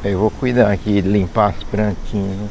Eu vou cuidar aqui de limpar as plantinhas.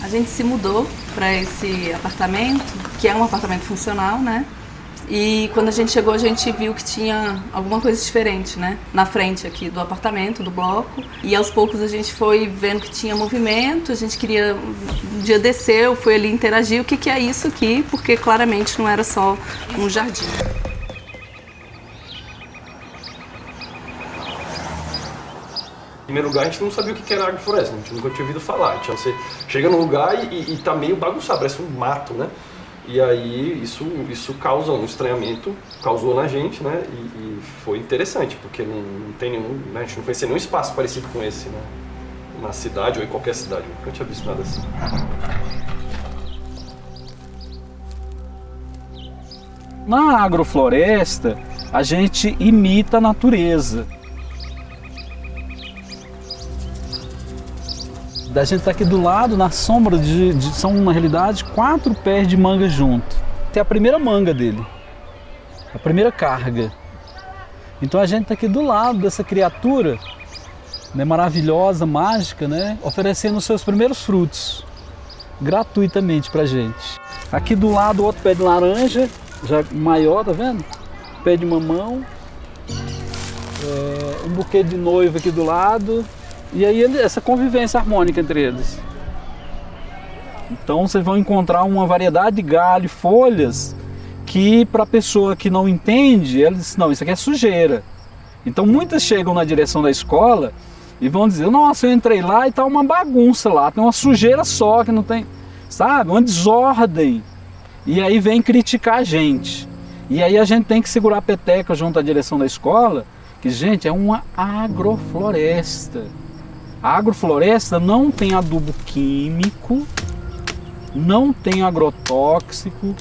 A gente se mudou para esse apartamento, que é um apartamento funcional, né? E quando a gente chegou, a gente viu que tinha alguma coisa diferente, né? Na frente aqui do apartamento, do bloco. E aos poucos a gente foi vendo que tinha movimento, a gente queria... Um dia desceu, foi ali interagir, o que é isso aqui? Porque claramente não era só um jardim. Em primeiro lugar, a gente não sabia o que era agrofloresta, a gente nunca tinha ouvido falar. Você chega num lugar e tá meio bagunçado, parece um mato, né? E aí isso causa um estranhamento, causou na gente, né? E foi interessante, porque não tem nenhum, né? A gente não conhecia nenhum espaço parecido com esse, né? Na cidade ou em qualquer cidade, eu nunca tinha visto nada assim. Na agrofloresta, a gente imita a natureza. A gente está aqui do lado, na sombra são na realidade 4 pés de manga junto. Tem a primeira manga dele, a primeira carga. Então a gente está aqui do lado dessa criatura, né, maravilhosa, mágica, né, oferecendo os seus primeiros frutos, gratuitamente para a gente. Aqui do lado outro pé de laranja, já maior, tá vendo? Pé de mamão, um buquê de noiva aqui do lado. E aí essa convivência harmônica entre eles. Então vocês vão encontrar uma variedade de galho, folhas, que para a pessoa que não entende, ela diz, não, isso aqui é sujeira. Então muitas chegam na direção da escola e vão dizer, nossa, eu entrei lá e tá uma bagunça lá, tem uma sujeira só que não tem, sabe, uma desordem. E aí vem criticar a gente. E aí a gente tem que segurar a peteca junto à direção da escola, que, gente, é uma agrofloresta. A agrofloresta não tem adubo químico, não tem agrotóxico,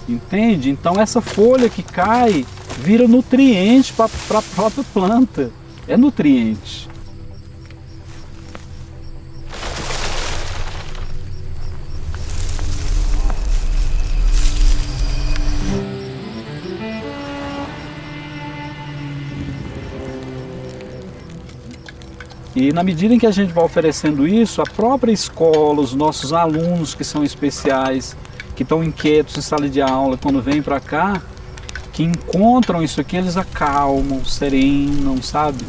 entende? Então essa folha que cai vira nutriente para a própria planta, é nutriente. E na medida em que a gente vai oferecendo isso, a própria escola, os nossos alunos que são especiais, que estão inquietos em sala de aula, quando vêm para cá, que encontram isso aqui, eles acalmam, serenam, sabe?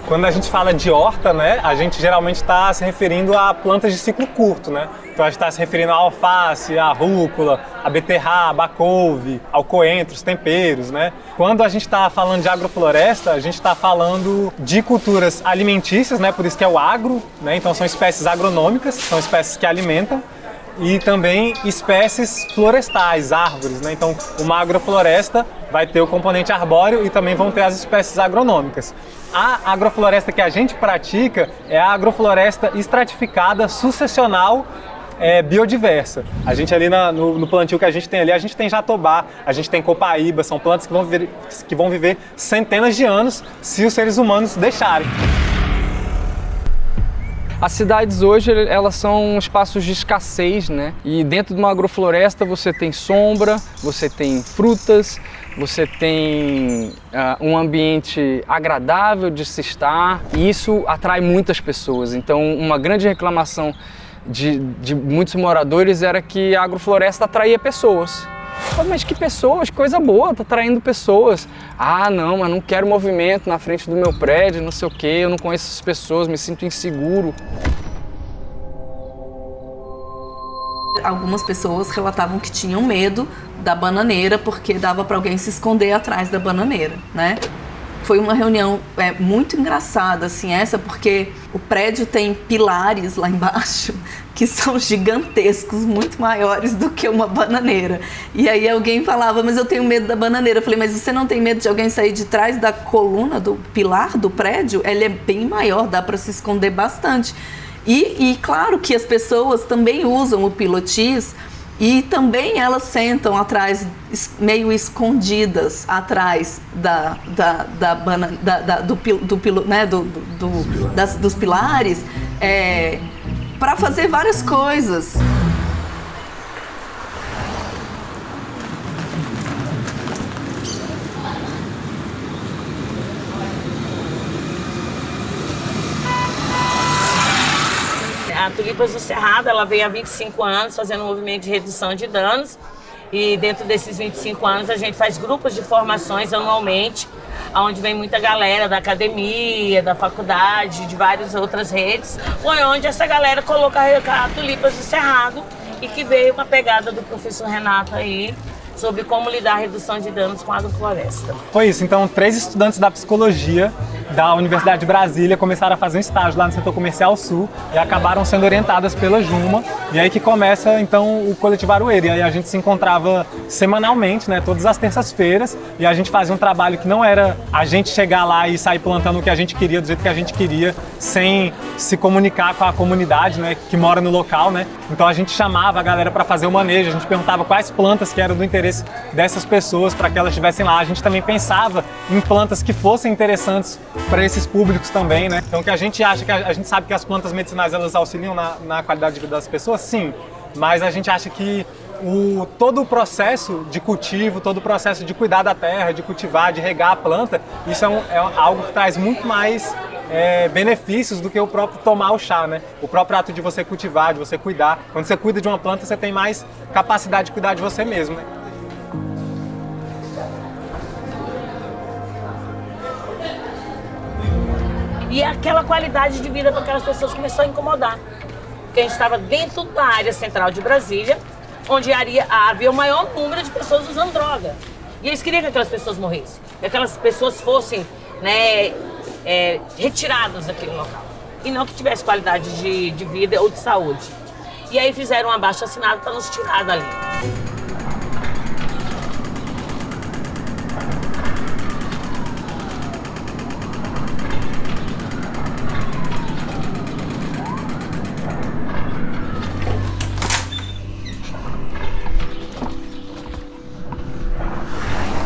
Quando a gente fala de horta, né, a gente geralmente está se referindo a plantas de ciclo curto, né? Então a gente está se referindo à alface, à rúcula, à beterraba, à couve, ao coentro, os temperos, né? Quando a gente está falando de agrofloresta, a gente está falando de culturas alimentícias, né? Por isso que é o agro, né? Então são espécies agronômicas, são espécies que alimentam. E também espécies florestais, árvores, né? Então, uma agrofloresta vai ter o componente arbóreo e também vão ter as espécies agronômicas. A agrofloresta que a gente pratica é a agrofloresta estratificada sucessional biodiversa. A gente ali no plantio que a gente tem ali, a gente tem jatobá, a gente tem copaíba, são plantas que vão viver centenas de anos se os seres humanos deixarem. As cidades hoje, elas são espaços de escassez, né? E dentro de uma agrofloresta você tem sombra, você tem frutas, você tem um ambiente agradável de se estar, e isso atrai muitas pessoas. Então, uma grande reclamação de muitos moradores era que a agrofloresta atraía pessoas. Mas que pessoas? Coisa boa, tá atraindo pessoas. Ah, não, mas não quero movimento na frente do meu prédio, não sei o quê, eu não conheço essas pessoas, me sinto inseguro. Algumas pessoas relatavam que tinham medo da bananeira porque dava para alguém se esconder atrás da bananeira, né? Foi uma reunião muito engraçada, assim, essa, porque o prédio tem pilares lá embaixo que são gigantescos, muito maiores do que uma bananeira. E aí alguém falava, mas eu tenho medo da bananeira. Eu falei, mas você não tem medo de alguém sair de trás da coluna, do pilar do prédio? Ele é bem maior, dá para se esconder bastante. E claro que as pessoas também usam o pilotis, e também elas sentam atrás, meio escondidas atrás dos pilares, para fazer várias coisas. A Tulipas do Cerrado, ela veio há 25 anos fazendo um movimento de redução de danos, e dentro desses 25 anos a gente faz grupos de formações anualmente, onde vem muita galera da academia, da faculdade, de várias outras redes, onde essa galera coloca a Tulipas do Cerrado, e que veio uma pegada do professor Renato aí, sobre como lidar a redução de danos com a agrofloresta. Foi isso, então 3 estudantes da psicologia da Universidade de Brasília começaram a fazer um estágio lá no setor comercial sul e acabaram sendo orientadas pela Juma, e aí que começa então o Coletivo Aroeira. E aí a gente se encontrava semanalmente, né, todas as terças-feiras, e a gente fazia um trabalho que não era a gente chegar lá e sair plantando o que a gente queria, do jeito que a gente queria, sem se comunicar com a comunidade, né, que mora no local, né. Então a gente chamava a galera para fazer o manejo, a gente perguntava quais plantas que eram do interesse dessas pessoas para que elas estivessem lá. A gente também pensava em plantas que fossem interessantes para esses públicos também, né? Então, que a gente acha que a gente sabe que as plantas medicinais elas auxiliam na qualidade de vida das pessoas, sim, mas a gente acha que todo o processo de cultivo, todo o processo de cuidar da terra, de cultivar, de regar a planta, isso é algo que traz muito mais benefícios do que o próprio tomar o chá, né? O próprio ato de você cultivar, de você cuidar. Quando você cuida de uma planta, você tem mais capacidade de cuidar de você mesmo, né? E aquela qualidade de vida para aquelas pessoas começou a incomodar. Porque a gente estava dentro da área central de Brasília, onde havia o maior número de pessoas usando droga. E eles queriam que aquelas pessoas morressem, que aquelas pessoas fossem, né, retiradas daquele local. E não que tivesse qualidade de vida ou de saúde. E aí fizeram um abaixo-assinado para nos tirar dali.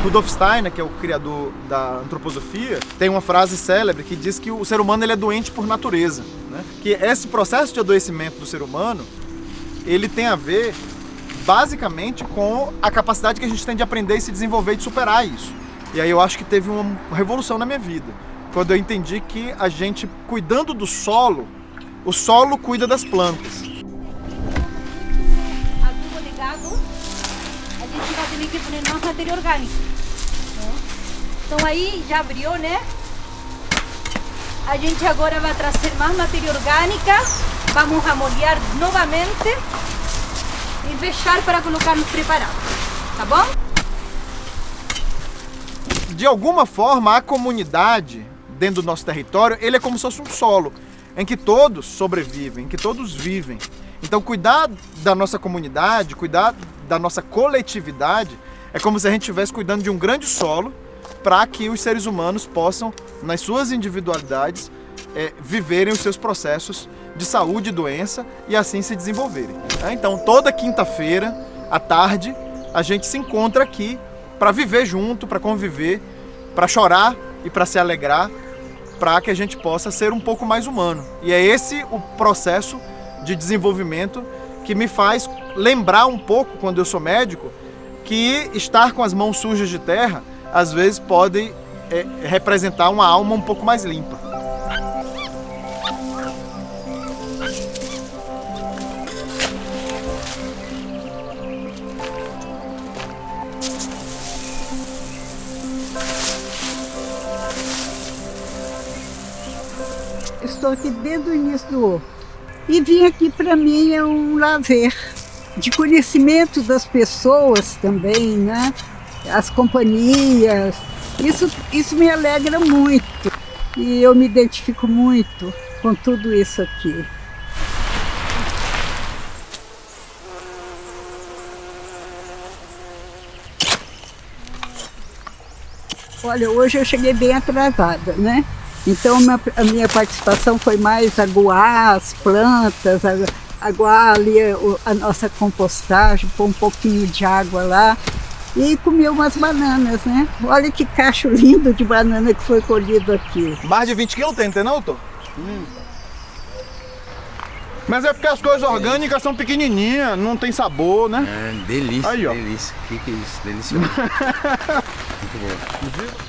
Rudolf Steiner, que é o criador da antroposofia, tem uma frase célebre que diz que o ser humano ele é doente por natureza, né? Que esse processo de adoecimento do ser humano, ele tem a ver basicamente com a capacidade que a gente tem de aprender e se desenvolver e de superar isso. E aí eu acho que teve uma revolução na minha vida, quando eu entendi que a gente, cuidando do solo, o solo cuida das plantas. Adubo ligado, a gente vai ter que pôr mais matéria orgânica. Então aí já abriu, né? A gente agora vai trazer mais matéria orgânica, vamos amolhar novamente e fechar para colocar nos preparados, tá bom? De alguma forma, a comunidade dentro do nosso território, ele é como se fosse um solo, em que todos sobrevivem, em que todos vivem. Então cuidar da nossa comunidade, cuidar da nossa coletividade, é como se a gente estivesse cuidando de um grande solo, para que os seres humanos possam, nas suas individualidades, viverem os seus processos de saúde e doença e assim se desenvolverem. Então, toda quinta-feira, à tarde, a gente se encontra aqui para viver junto, para conviver, para chorar e para se alegrar, para que a gente possa ser um pouco mais humano. E é esse o processo de desenvolvimento que me faz lembrar um pouco, quando eu sou médico, que estar com as mãos sujas de terra, às vezes pode representar uma alma um pouco mais limpa. Estou aqui desde o início do ano. E vir aqui para mim é um lazer de conhecimento das pessoas também, né? As companhias. Isso me alegra muito. E eu me identifico muito com tudo isso aqui. Olha, hoje eu cheguei bem atrasada, né? Então a minha participação foi mais aguar as plantas, aguar ali a nossa compostagem, pôr um pouquinho de água lá e comer umas bananas, né? Olha que cacho lindo de banana que foi colhido aqui. Mais de 20 quilos tem, não, doutor? Mas é porque as coisas orgânicas são pequenininhas, não tem sabor, né? É, delícia, aí, ó. Delícia. Que é isso? Delicioso. Muito bom.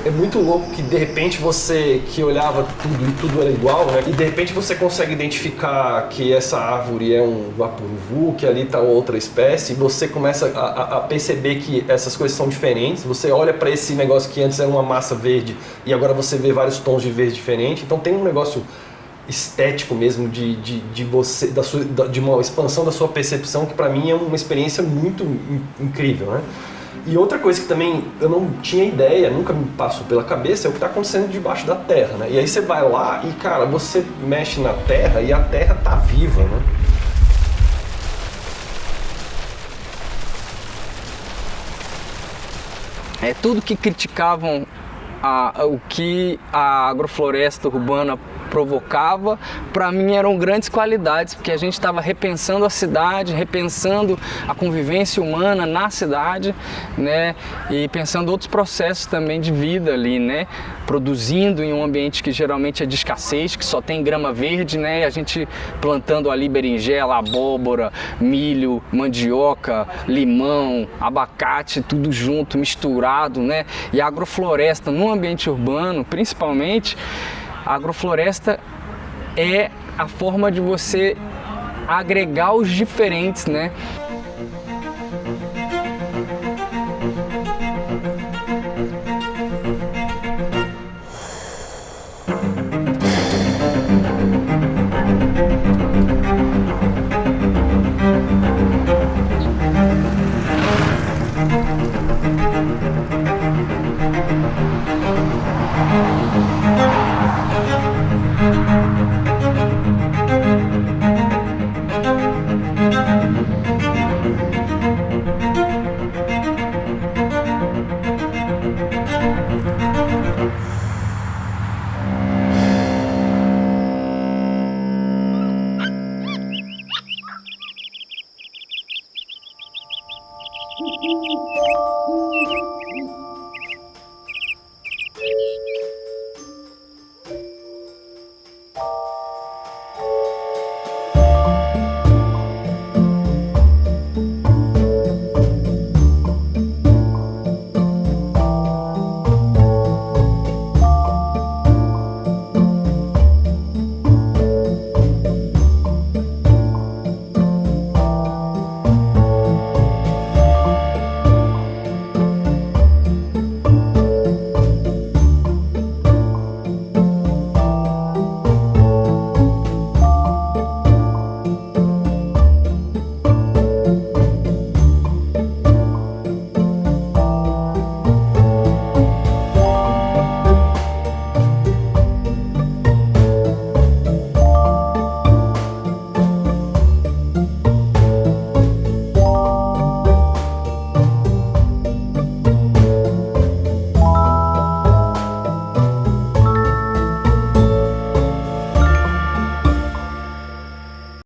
É muito louco que de repente você que olhava tudo e tudo era igual, né? E de repente você consegue identificar que essa árvore é um vaporuvu, que ali está outra espécie, e você começa a perceber que essas coisas são diferentes. Você olha para esse negócio que antes era uma massa verde e agora você vê vários tons de verde diferente. Então tem um negócio estético mesmo de uma expansão da sua percepção que para mim é uma experiência muito incrível, né? E outra coisa que também eu não tinha ideia, nunca me passou pela cabeça, é o que está acontecendo debaixo da terra, né? E aí você vai lá e, cara, você mexe na terra e a terra tá viva, né? É tudo que criticavam o que a agrofloresta urbana provocava, para mim eram grandes qualidades, porque a gente estava repensando a cidade, repensando a convivência humana na cidade, né? E pensando outros processos também de vida ali, né? Produzindo em um ambiente que geralmente é de escassez, que só tem grama verde, né? E a gente plantando ali berinjela, abóbora, milho, mandioca, limão, abacate, tudo junto, misturado, né? E a agrofloresta no ambiente urbano, principalmente, a agrofloresta é a forma de você agregar os diferentes, né?